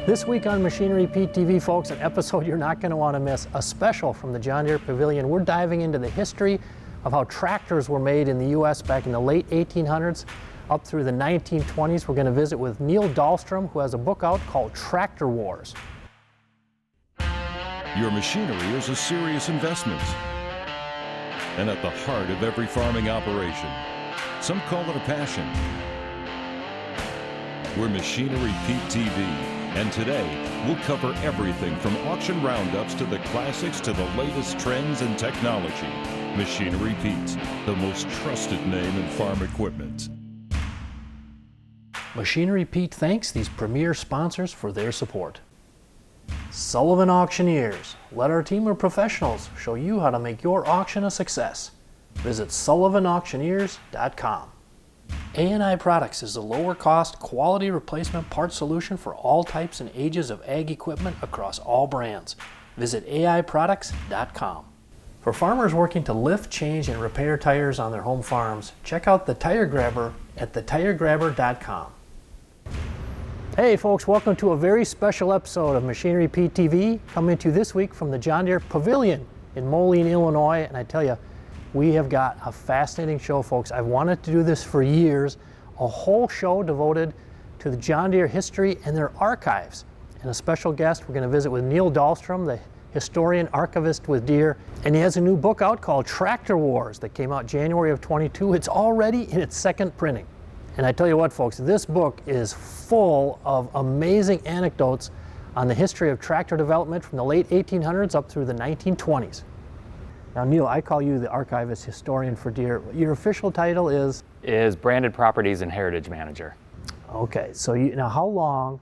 This week on Machinery Pete TV, folks, an episode you're not going to want to miss, a special from the John Deere Pavilion. We're diving into the history of how tractors were made in the U.S. back in the late 1800s up through the 1920s. We're going to visit with Neil Dahlstrom, who has a book out called Tractor Wars. Your machinery is a serious investment and at the heart of every farming operation. Some call it a passion. We're Machinery Pete TV, and today we'll cover everything from auction roundups to the classics to the latest trends and technology. Machinery Pete, the most trusted name in farm equipment. Machinery Pete thanks these premier sponsors for their support. Sullivan Auctioneers. Let our team of professionals show you how to make your auction a success. Visit sullivanauctioneers.com. A&I Products is a lower cost, quality replacement part solution for all types and ages of ag equipment across all brands. Visit aiproducts.com. For farmers working to lift, change, and repair tires on their home farms, check out the Tire Grabber at thetiregrabber.com. Hey folks, welcome to a very special episode of Machinery Pete TV, coming to you this week from the John Deere Pavilion in Moline, Illinois. And I tell you, we have got a fascinating show, folks. I've wanted to do this for years, a whole show devoted to the John Deere history and their archives. And a special guest, we're going to visit with Neil Dahlstrom, the historian archivist with Deere. And he has a new book out called Tractor Wars that came out January of 22. It's already in its second printing. And I tell you what, folks, this book is full of amazing anecdotes on the history of tractor development from the late 1800s up through the 1920s. Now, Neil, I call you the archivist historian for Deere. Your official title is? Is Branded Properties and Heritage Manager. Okay, so now how long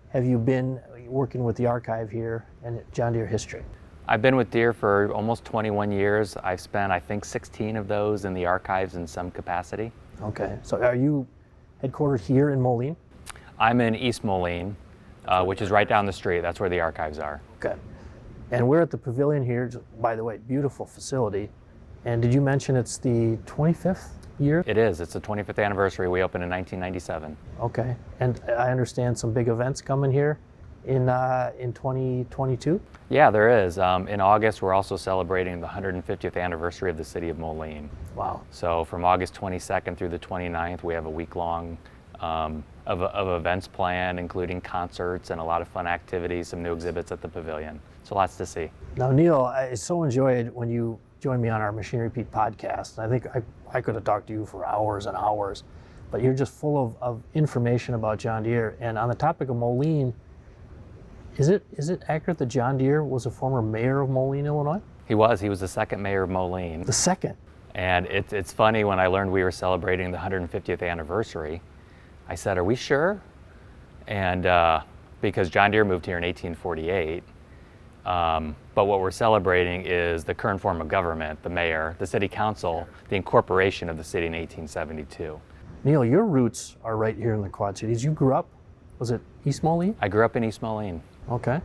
have you been working with the archive here and John Deere history? I've been with Deere for almost 21 years. I've spent, I think, 16 of those in the archives in some capacity. Okay, so are you headquartered here in Moline? I'm in East Moline, which is right down the street. That's where the archives are. Okay. And we're at the Pavilion here, by the way, beautiful facility. And did you mention it's the 25th year? It is. It's the 25th anniversary. We opened in 1997. Okay. And I understand some big events coming here in 2022? Yeah, there is. In August, we're also celebrating the 150th anniversary of the city of Moline. Wow. So from August 22nd through the 29th, we have a week-long of events planned, including concerts and a lot of fun activities, some new exhibits at the Pavilion. So lots to see. Now, Neil, I so enjoyed when you joined me on our Machinery Pete podcast. I think I could have talked to you for hours and hours, but you're just full of information about John Deere. And on the topic of Moline, is it accurate that John Deere was a former mayor of Moline, Illinois? He was the second mayor of Moline. The second? And it's funny, when I learned we were celebrating the 150th anniversary, I said, are we sure? And because John Deere moved here in 1848, but what we're celebrating is the current form of government, the mayor, the city council, the incorporation of the city in 1872. Neil, your roots are right here in the Quad Cities. You grew up, was it East Moline? I grew up in East Moline. Okay.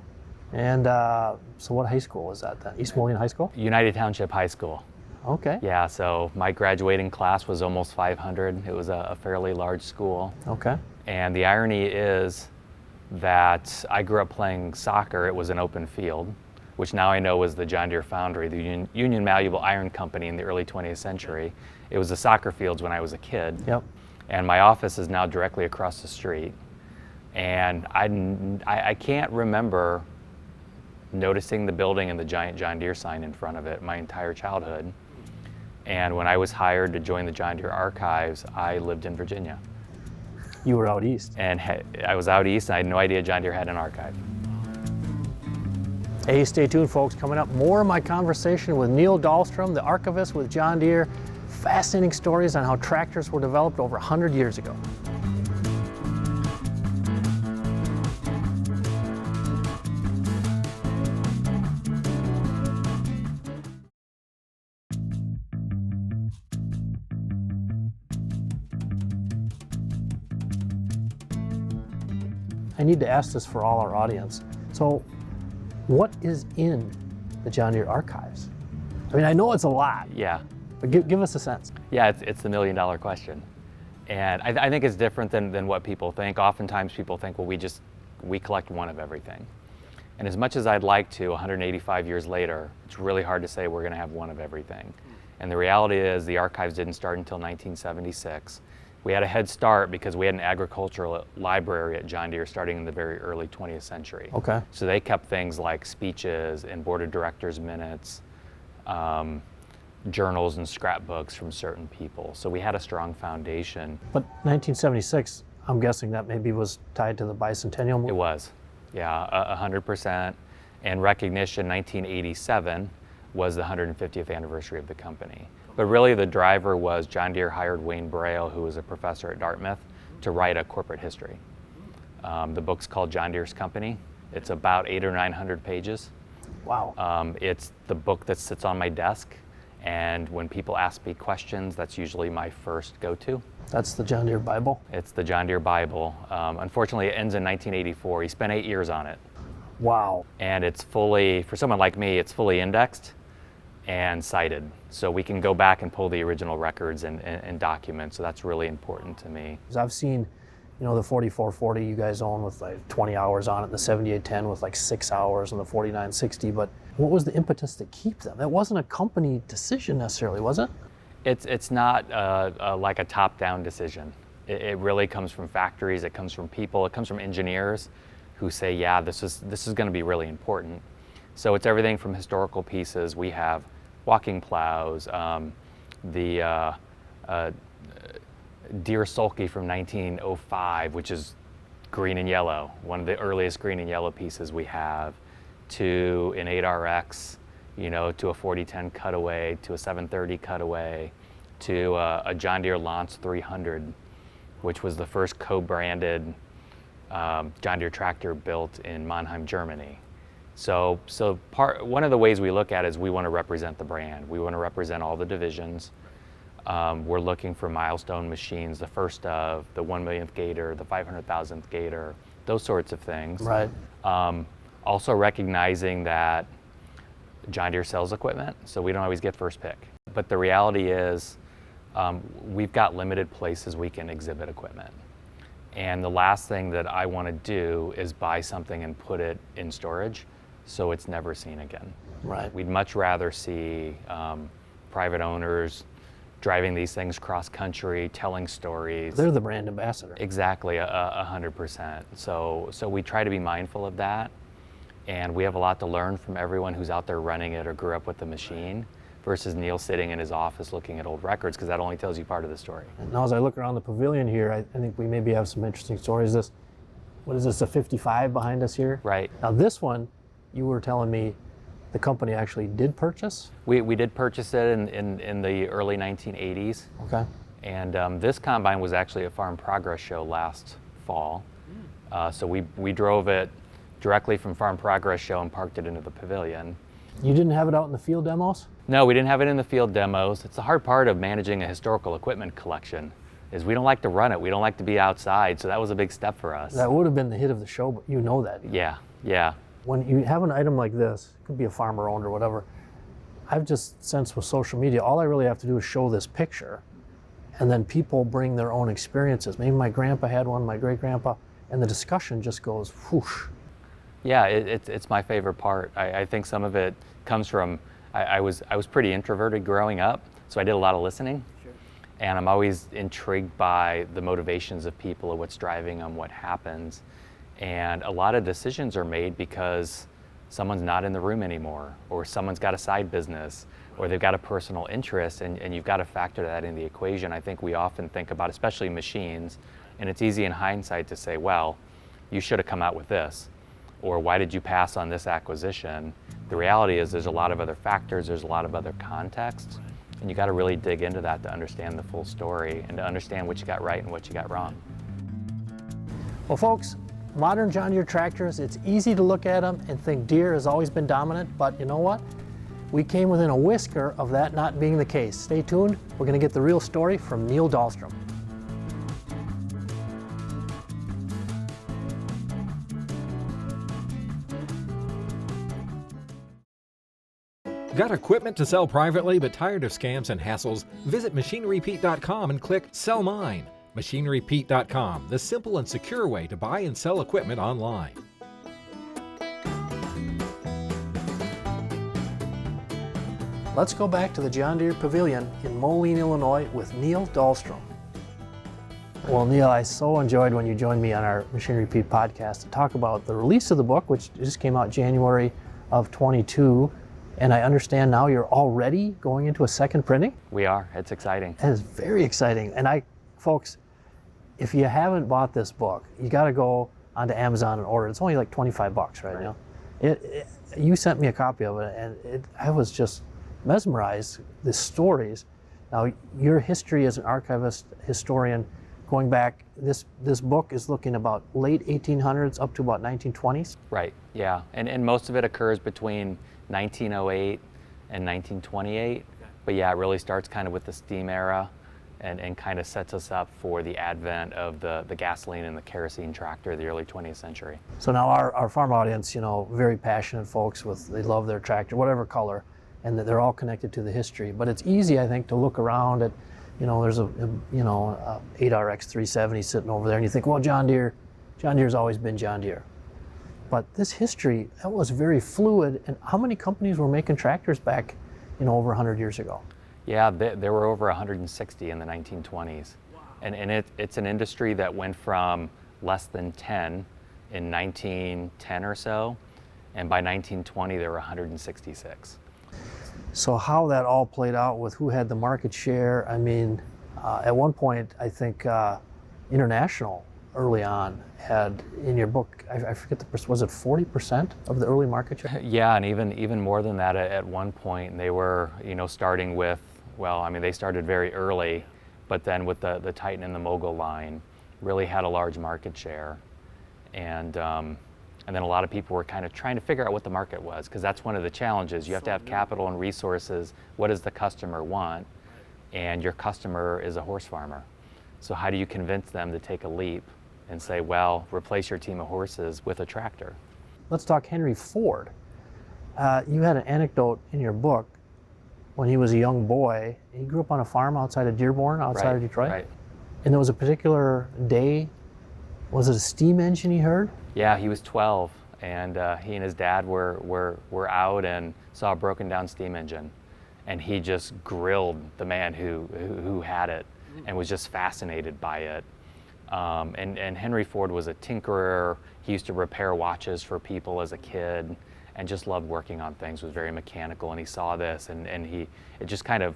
And so what high school was that then? East Moline High School? United Township High School. Okay. Yeah, so my graduating class was almost 500. It was a fairly large school. Okay. And the irony is that I grew up playing soccer. It was an open field, which now I know was the John Deere Foundry, the Union Malleable Iron Company in the early 20th century. It was the soccer fields when I was a kid. Yep. And my office is now directly across the street. And I can't remember noticing the building and the giant John Deere sign in front of it my entire childhood. And when I was hired to join the John Deere archives, I lived in Virginia. You were out east. And I was out east, and I had no idea John Deere had an archive. Hey, stay tuned, folks. Coming up, more of my conversation with Neil Dahlstrom, the archivist with John Deere. Fascinating stories on how tractors were developed over 100 years ago. I need to ask this for all our audience. So, what is in the John Deere archives? I mean, I know it's a lot. Yeah. But give us a sense. Yeah, it's the million-dollar question. And I think it's different than what people think. Oftentimes people think, well, we just we collect one of everything. And as much as I'd like to, 185 years later, it's really hard to say we're going to have one of everything. And the reality is the archives didn't start until 1976. We had a head start because we had an agricultural library at John Deere starting in the very early 20th century. Okay. So they kept things like speeches and board of directors minutes, journals and scrapbooks from certain people. So we had a strong foundation. But 1976, I'm guessing that maybe was tied to the bicentennial move? It was, yeah, 100%. And recognition, 1987 was the 150th anniversary of the company. But really the driver was John Deere hired Wayne Braille, who was a professor at Dartmouth, to write a corporate history. The book's called John Deere's Company. It's about 800 or 900 pages. Wow. It's the book that sits on my desk, and when people ask me questions, that's usually my first go-to. That's the John Deere Bible? It's the John Deere Bible. Unfortunately, it ends in 1984. He spent 8 years on it. Wow. And it's fully, for someone like me, it's fully indexed and cited. So we can go back and pull the original records and documents. So that's really important to me. I've seen, you know, the 4440 you guys own with like 20 hours on it, and the 7810 with like 6 hours, and the 4960. But what was the impetus to keep them? That wasn't a company decision necessarily, was it? It's not like a top-down decision. It really comes from factories. It comes from people. It comes from engineers who say, yeah, this is going to be really important. So it's everything from historical pieces. We have walking plows, the Deere sulky from 1905, which is green and yellow, one of the earliest green and yellow pieces we have, to an 8RX, you know, to a 4010 cutaway, to a 730 cutaway, to a John Deere Lance 300, which was the first co-branded John Deere tractor built in Mannheim, Germany. So one of the ways we look at it is we want to represent the brand. We want to represent all the divisions. We're looking for milestone machines, the first of, the 1 millionth gator, the 500,000th gator, those sorts of things. Right. Also recognizing that John Deere sells equipment, so we don't always get first pick. But the reality is we've got limited places we can exhibit equipment. And the last thing that I want to do is buy something and put it in storage so it's never seen again. Right. We'd much rather see private owners driving these things cross country, telling stories. They're the brand ambassador. Exactly, 100%. So we try to be mindful of that, and we have a lot to learn from everyone who's out there running it or grew up with the machine versus Neil sitting in his office looking at old records, because that only tells you part of the story. And now as I look around the pavilion here, I think we maybe have some interesting stories. What is this, a 55 behind us here? Right. Now this one, you were telling me the company actually did purchase? We did purchase it in the early 1980s. Okay. And this combine was actually a Farm Progress show last fall. So we drove it directly from Farm Progress show and parked it into the pavilion. You didn't have it out in the field demos? No, we didn't have it in the field demos. It's the hard part of managing a historical equipment collection, is we don't like to run it. We don't like to be outside, so that was a big step for us. That would have been the hit of the show, but you know that. Yeah. When you have an item like this, it could be a farmer owned or whatever, I've just sensed with social media, all I really have to do is show this picture, and then people bring their own experiences. Maybe my grandpa had one, my great-grandpa, and the discussion just goes whoosh. Yeah, it's my favorite part. I think some of it comes from, I was pretty introverted growing up, so I did a lot of listening. Sure. And I'm always intrigued by the motivations of people, of what's driving them, what happens. And a lot of decisions are made because someone's not in the room anymore, or someone's got a side business, or they've got a personal interest, and you've got to factor that in the equation. I think we often think about, especially machines, and it's easy in hindsight to say, well, you should have come out with this, or why did you pass on this acquisition? The reality is there's a lot of other factors, there's a lot of other contexts, and you got to really dig into that to understand the full story and to understand what you got right and what you got wrong. Well, folks, modern John Deere tractors, it's easy to look at them and think Deere has always been dominant, but you know what? We came within a whisker of that not being the case. Stay tuned, we're going to get the real story from Neil Dahlstrom. Got equipment to sell privately but tired of scams and hassles? Visit MachineRepeat.com and click Sell Mine. MachineryPete.com, the simple and secure way to buy and sell equipment online. Let's go back to the John Deere Pavilion in Moline, Illinois with Neil Dahlstrom. Well, Neil, I so enjoyed when you joined me on our Machinery Pete podcast to talk about the release of the book, which just came out January of 22. And I understand now you're already going into a second printing? We are. It's exciting. That is very exciting. And folks, if you haven't bought this book, you got to go onto Amazon and order it. It's only like 25 bucks right now. You sent me a copy of it, and I was just mesmerized. The stories. Now, your history as an archivist, historian, going back, this book is looking about late 1800s up to about 1920s. Right. Yeah. And most of it occurs between 1908 and 1928. But yeah, it really starts kind of with the steam era and kind of sets us up for the advent of the gasoline and the kerosene tractor of the early 20th century. So now our farm audience, very passionate folks they love their tractor, whatever color, and they're all connected to the history. But it's easy, I think, to look around at, there's a 8RX 370 sitting over there, and you think, well, John Deere's always been John Deere. But this history, that was very fluid. And how many companies were making tractors back, over 100 years ago? Yeah, there were over 160 in the 1920s. And it's an industry that went from less than 10 in 1910 or so, and by 1920 there were 166. So how that all played out with who had the market share, at one point, I think International early on had, in your book, I forget was it 40% of the early market share? Yeah, and even more than that at one point. They were, starting with, they started very early, but then with the Titan and the Mogul line, really had a large market share. And then a lot of people were kind of trying to figure out what the market was, because that's one of the challenges. You have to have capital and resources. What does the customer want? And your customer is a horse farmer. So how do you convince them to take a leap and say, well, replace your team of horses with a tractor? Let's talk Henry Ford. You had an anecdote in your book when he was a young boy. He grew up on a farm outside of Dearborn, outside of Detroit. Right. And there was a particular day, was it a steam engine he heard? Yeah, he was 12, and he and his dad were out and saw a broken down steam engine. And he just grilled the man who had it and was just fascinated by it. And Henry Ford was a tinkerer. He used to repair watches for people as a kid and just loved working on things, was very mechanical. And he saw this and it just kind of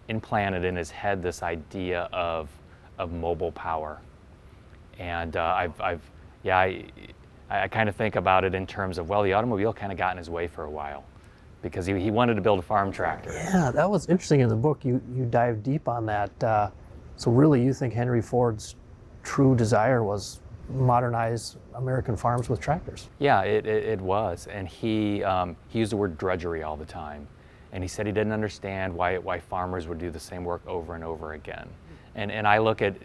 implanted in his head this idea of mobile power. And I kind of think about it in terms of, the automobile kind of got in his way for a while because he wanted to build a farm tractor. Yeah, that was interesting in the book. You dive deep on that. So really you think Henry Ford's true desire was modernize American farms with tractors? Yeah, it was. And he used the word drudgery all the time. And he said he didn't understand why farmers would do the same work over and over again. And I look at,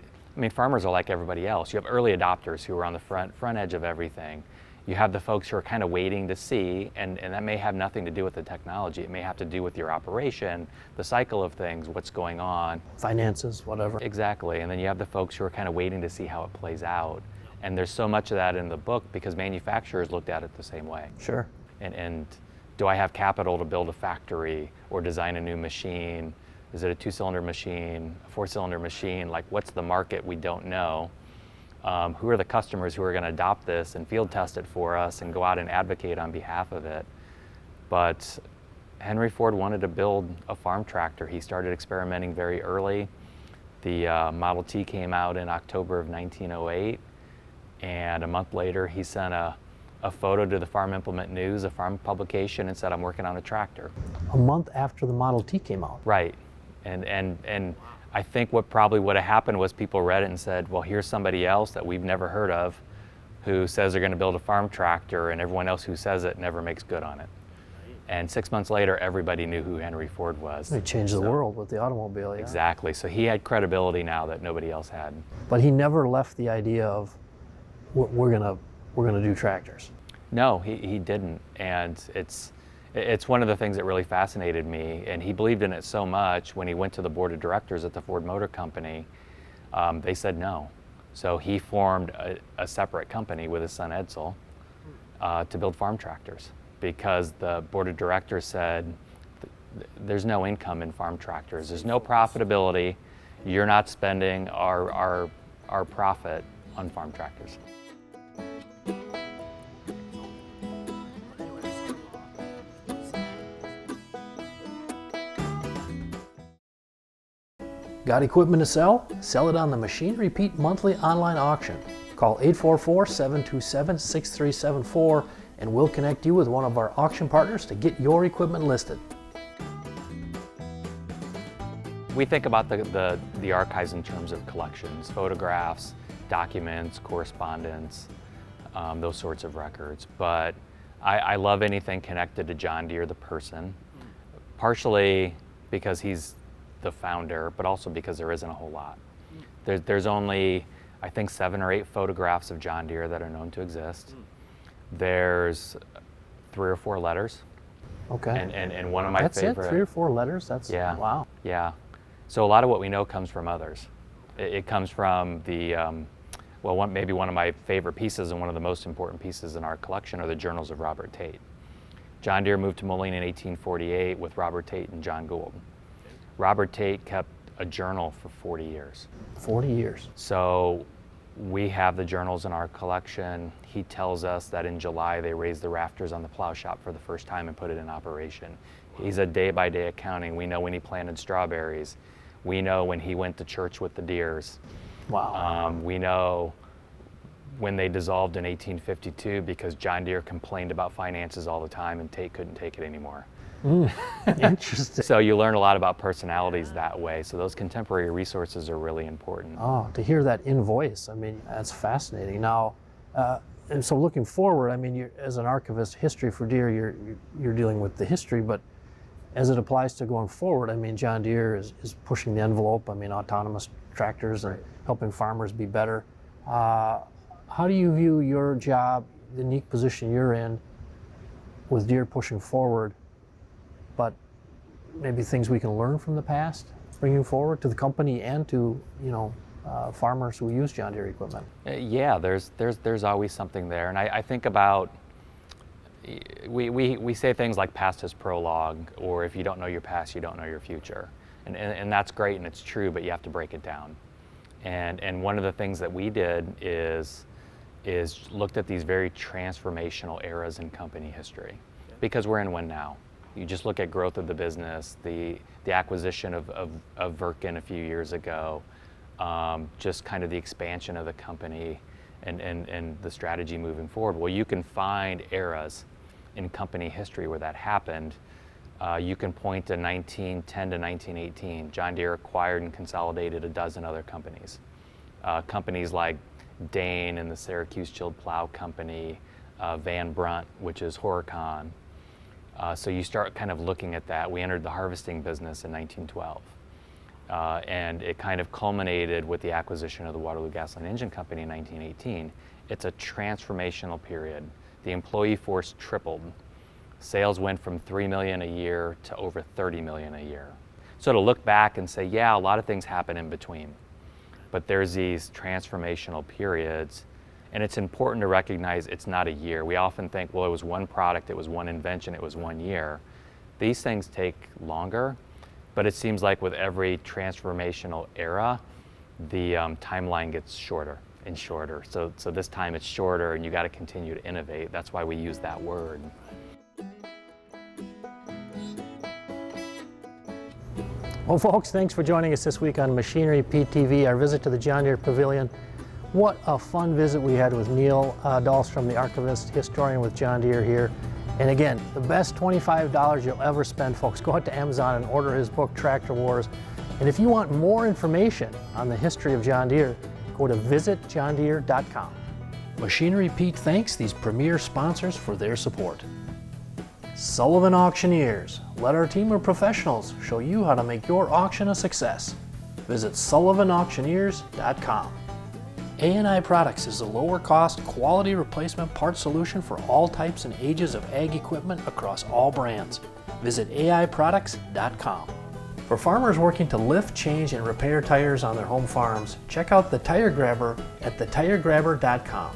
farmers are like everybody else. You have early adopters who are on the front edge of everything. You have the folks who are kind of waiting to see, and that may have nothing to do with the technology. It may have to do with your operation, the cycle of things, what's going on. Finances, whatever. Exactly. And then you have the folks who are kind of waiting to see how it plays out. And there's so much of that in the book because manufacturers looked at it the same way. Sure. And do I have capital to build a factory or design a new machine? Is it a 2-cylinder machine, a 4-cylinder machine? Like, what's the market? We don't know. Who are the customers who are going to adopt this and field test it for us and go out and advocate on behalf of it? But Henry Ford wanted to build a farm tractor. He started experimenting very early. The Model T came out in October of 1908, and a month later he sent a photo to the Farm Implement News, a farm publication, and said, I'm working on a tractor. A month after the Model T came out. Right. And I think what probably would have happened was people read it and said, well, here's somebody else that we've never heard of who says they're going to build a farm tractor, and everyone else who says it never makes good on it. And 6 months later, everybody knew who Henry Ford was. He changed the world with the automobile, yeah. Exactly. So he had credibility now that nobody else had. But he never left the idea of, we're gonna do tractors. No, he didn't. And it's one of the things that really fascinated me. And he believed in it so much when he went to the board of directors at the Ford Motor Company. They said no. So he formed a separate company with his son Edsel to build farm tractors, because the board of directors said there's no income in farm tractors. There's no profitability. You're not spending our profit on farm tractors. Got equipment to sell? Sell it on the Machinery Pete monthly online auction. Call 844-727-6374 and we'll connect you with one of our auction partners to get your equipment listed. We think about the archives in terms of collections, photographs, documents, correspondence, those sorts of records. But I love anything connected to John Deere, the person, partially because he's the founder, but also because there isn't a whole lot. There's only, I think, 7 or 8 photographs of John Deere that are known to exist. There's 3 or 4 letters. Okay. And one of my favorite. That's it? 3 or 4 letters? That's, yeah. Wow. Yeah. So a lot of what we know comes from others. It comes from the, maybe one of my favorite pieces and one of the most important pieces in our collection are the journals of Robert Tate. John Deere moved to Moline in 1848 with Robert Tate and John Gould. Robert Tate kept a journal for 40 years. 40 years. So we have the journals in our collection. He tells us that in July they raised the rafters on the plow shop for the first time and put it in operation. He's a day-by-day accounting. We know when he planted strawberries. We know when he went to church with the Deers. Wow. We know when they dissolved in 1852 because John Deere complained about finances all the time and Tate couldn't take it anymore. Interesting. So you learn a lot about personalities that way. So those contemporary resources are really important. Oh, to hear that invoice, I mean, that's fascinating. Now, and so looking forward, I mean, you're, as an archivist, history for Deere, you're dealing with the history, but as it applies to going forward, I mean, John Deere is pushing the envelope. I mean, autonomous tractors and helping farmers be better. How do you view your job, the unique position you're in with Deere pushing forward, but maybe things we can learn from the past, bringing forward to the company and to, farmers who use John Deere equipment? Yeah, there's always something there. And I think about, we say things like past is prologue, or if you don't know your past, you don't know your future. And that's great and it's true, but you have to break it down. And one of the things that we did is looked at these very transformational eras in company history, because we're in one now. You just look at growth of the business, the acquisition of Wirtgen a few years ago, just kind of the expansion of the company and the strategy moving forward. Well, you can find eras in company history where that happened. You can point to 1910 to 1918. John Deere acquired and consolidated a dozen other companies. Companies like Dane and the Syracuse Chilled Plow Company, Van Brunt, which is Horicon. So you start kind of looking at that. We entered the harvesting business in 1912. And it kind of culminated with the acquisition of the Waterloo Gasoline Engine Company in 1918. It's a transformational period. The employee force tripled. Sales went from 3 million a year to over 30 million a year. So to look back and say, yeah, a lot of things happen in between, but there's these transformational periods, and it's important to recognize it's not a year. We often think, well, it was one product, it was one invention, it was 1 year. These things take longer, but it seems like with every transformational era, the timeline gets shorter and shorter. So this time it's shorter and you got to continue to innovate. That's why we use that word. Well, folks, thanks for joining us this week on Machinery Pete TV, our visit to the John Deere Pavilion. What a fun visit we had with Neil Dahlstrom, the archivist, historian with John Deere here. And again, the best $25 you'll ever spend, folks. Go out to Amazon and order his book, Tractor Wars. And if you want more information on the history of John Deere, go to visitjohndeere.com. Machinery Pete thanks these premier sponsors for their support. Sullivan Auctioneers. Let our team of professionals show you how to make your auction a success. Visit sullivanauctioneers.com. A&I Products is a lower-cost, quality replacement parts solution for all types and ages of ag equipment across all brands. Visit aiproducts.com. For farmers working to lift, change, and repair tires on their home farms, check out the Tire Grabber at thetiregrabber.com.